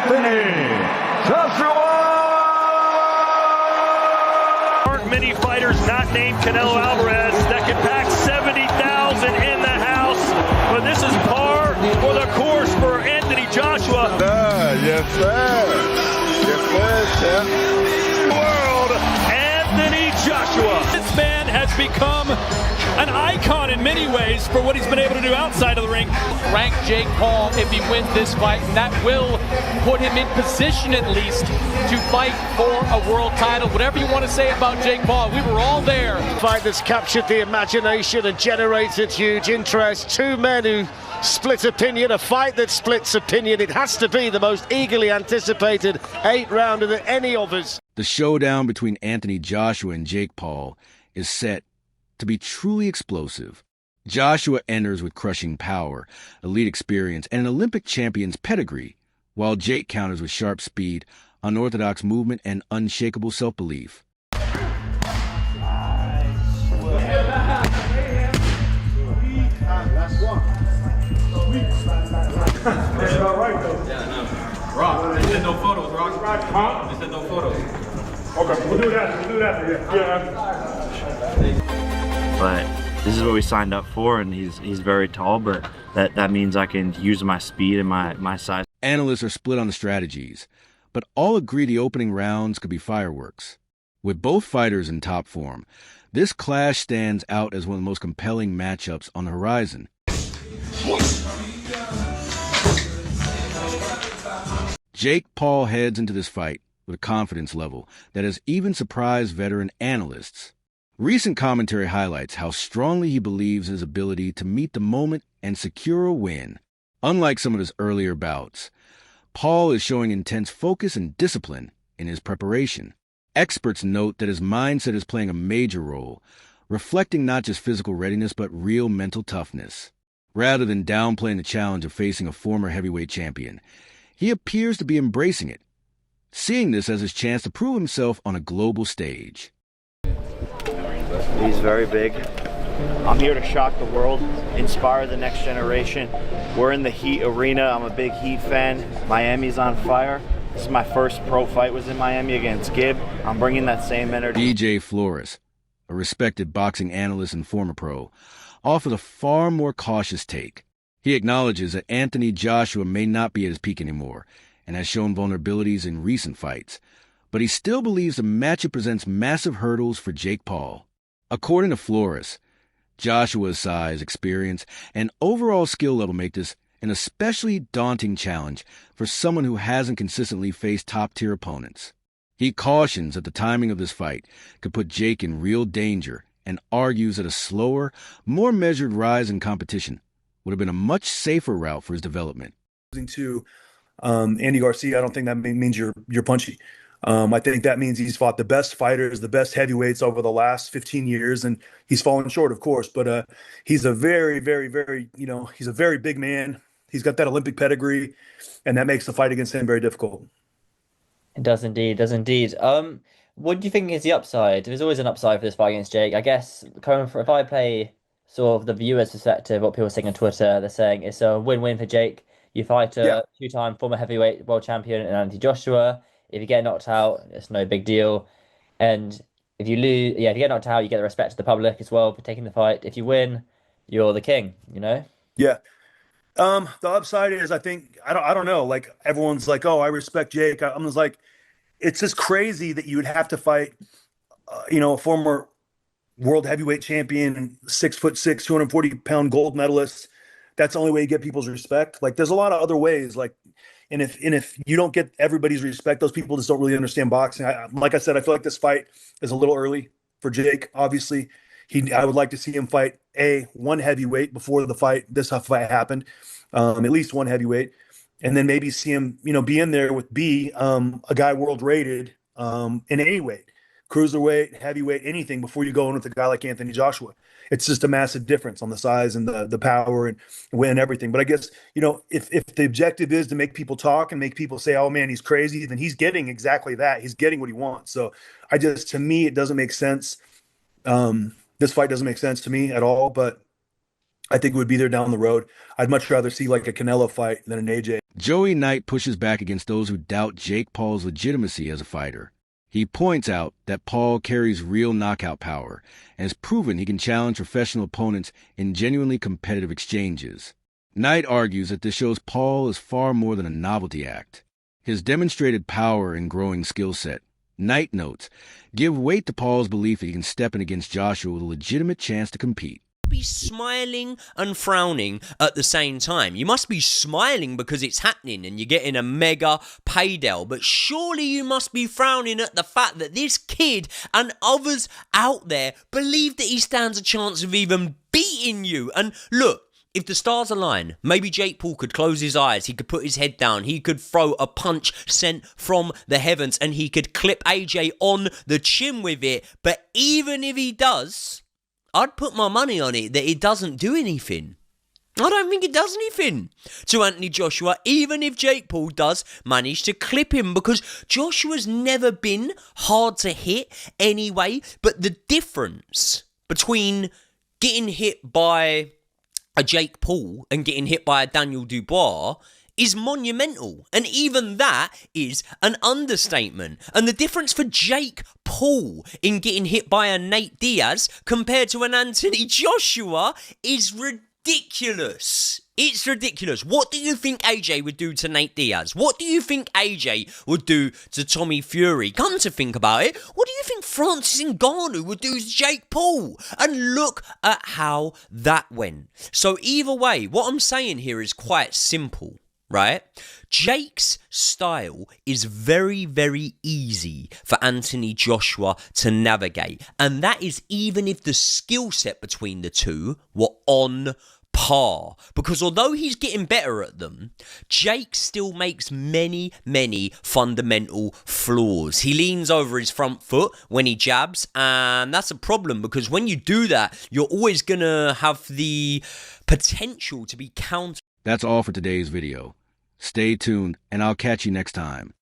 Anthony Joshua. Aren't many fighters not named Canelo Alvarez that can pack 70,000 in the house, but this is par for the course for Anthony Joshua. Yes, sir. Yes, sir, champ. World, Anthony Joshua. This man has become an icon in many ways for what he's been able to do outside of the ring. Rank Jake Paul if he wins this fight, and that will put him in position at least to fight for a world title. Whatever you want to say about Jake Paul, we were all there. Fight that's captured the imagination and generated huge interest. Two men who split opinion, a fight that splits opinion. It has to be the most eagerly anticipated 8-rounder that any of us. The showdown between Anthony Joshua and Jake Paul is set to be truly explosive. Joshua enters with crushing power, elite experience, and an Olympic champion's pedigree, while Jake counters with sharp speed, unorthodox movement, and unshakable self-belief. That's all right, though. Yeah, I know. Rock. They said no photos, Rock. Huh? They said no photos. Okay, we'll do that. Yeah. But this is what we signed up for, and he's very tall, but that means I can use my speed and my size. Analysts are split on the strategies, but all agree the opening rounds could be fireworks. With both fighters in top form, this clash stands out as one of the most compelling matchups on the horizon. Jake Paul heads into this fight with a confidence level that has even surprised veteran analysts. Recent commentary highlights how strongly he believes in his ability to meet the moment and secure a win. Unlike some of his earlier bouts, Paul is showing intense focus and discipline in his preparation. Experts note that his mindset is playing a major role, reflecting not just physical readiness but real mental toughness. Rather than downplaying the challenge of facing a former heavyweight champion, he appears to be embracing it, seeing this as his chance to prove himself on a global stage. He's very big. I'm here to shock the world, inspire the next generation. We're in the Heat arena. I'm a big Heat fan. Miami's on fire. This is my first pro fight, was in Miami against Gibb. I'm bringing that same energy. DJ Flores, a respected boxing analyst and former pro, offers a far more cautious take. He acknowledges that Anthony Joshua may not be at his peak anymore and has shown vulnerabilities in recent fights, but he still believes the matchup presents massive hurdles for Jake Paul. According to Flores, Joshua's size, experience, and overall skill level make this an especially daunting challenge for someone who hasn't consistently faced top-tier opponents. He cautions that the timing of this fight could put Jake in real danger and argues that a slower, more measured rise in competition would have been a much safer route for his development. To Andy Garcia, I don't think that means you're punchy. I think that means he's fought the best fighters, the best heavyweights over the last 15 years, and he's fallen short, of course. But he's a very, very, very, he's a very big man. He's got that Olympic pedigree, and that makes the fight against him very difficult. It does indeed, what do you think is the upside? There's always an upside for this fight against Jake. I guess if I play sort of the viewer's perspective, what people are saying on Twitter, they're saying it's a win-win for Jake. You fight a two-time former heavyweight world champion in Anthony Joshua. If you get knocked out, it's no big deal. And if you lose, if you get knocked out, you get the respect of the public as well for taking the fight. If you win, you're the king, Yeah. The upside is, I think, I don't know. Like, everyone's like, oh, I respect Jake. I'm just like, it's just crazy that you would have to fight, a former world heavyweight champion, 6'6", 240-pound gold medalist. That's the only way you get people's respect. Like, there's a lot of other ways. Like, and if you don't get everybody's respect, those people just don't really understand boxing. Like I said, I feel like this fight is a little early for Jake. Obviously, I would like to see him fight one heavyweight before this fight happened, at least one heavyweight, and then maybe see him, be in there with B, a guy world rated in any weight, cruiserweight, heavyweight, anything before you go in with a guy like Anthony Joshua. It's just a massive difference on the size and the power and win everything. But I guess, if the objective is to make people talk and make people say, oh man, he's crazy, then he's getting exactly that. He's getting what he wants. So to me, it doesn't make sense. This fight doesn't make sense to me at all, but I think would be there down the road. I'd much rather see like a Canelo fight than an AJ. Joey Knight pushes back against those who doubt Jake Paul's legitimacy as a fighter. He points out that Paul carries real knockout power and has proven he can challenge professional opponents in genuinely competitive exchanges. Knight argues that this shows Paul is far more than a novelty act. His demonstrated power and growing skill set, Knight notes, give weight to Paul's belief that he can step in against Joshua with a legitimate chance to compete. Be smiling and frowning at the same time. You must be smiling because it's happening and you're getting a mega payday, but surely you must be frowning at the fact that this kid and others out there believe that he stands a chance of even beating you. And look, if the stars align, maybe Jake Paul could close his eyes, he could put his head down, he could throw a punch sent from the heavens and he could clip AJ on the chin with it. But even if he does, I'd put my money on it that it doesn't do anything. I don't think it does anything to Anthony Joshua, even if Jake Paul does manage to clip him, because Joshua's never been hard to hit anyway. But the difference between getting hit by a Jake Paul and getting hit by a Daniel Dubois is monumental. And even that is an understatement. And the difference for Jake Paul in getting hit by a Nate Diaz compared to an Anthony Joshua is ridiculous. It's ridiculous. What do you think AJ would do to Nate Diaz? What do you think AJ would do to Tommy Fury? Come to think about it, what do you think Francis Ngannou would do to Jake Paul? And look at how that went. So either way, what I'm saying here is quite simple. Right? Jake's style is very, very easy for Anthony Joshua to navigate. And that is even if the skill set between the two were on par. Because although he's getting better at them, Jake still makes many, many fundamental flaws. He leans over his front foot when he jabs, and that's a problem because when you do that, you're always going to have the potential to be countered. That's all for today's video. Stay tuned, and I'll catch you next time.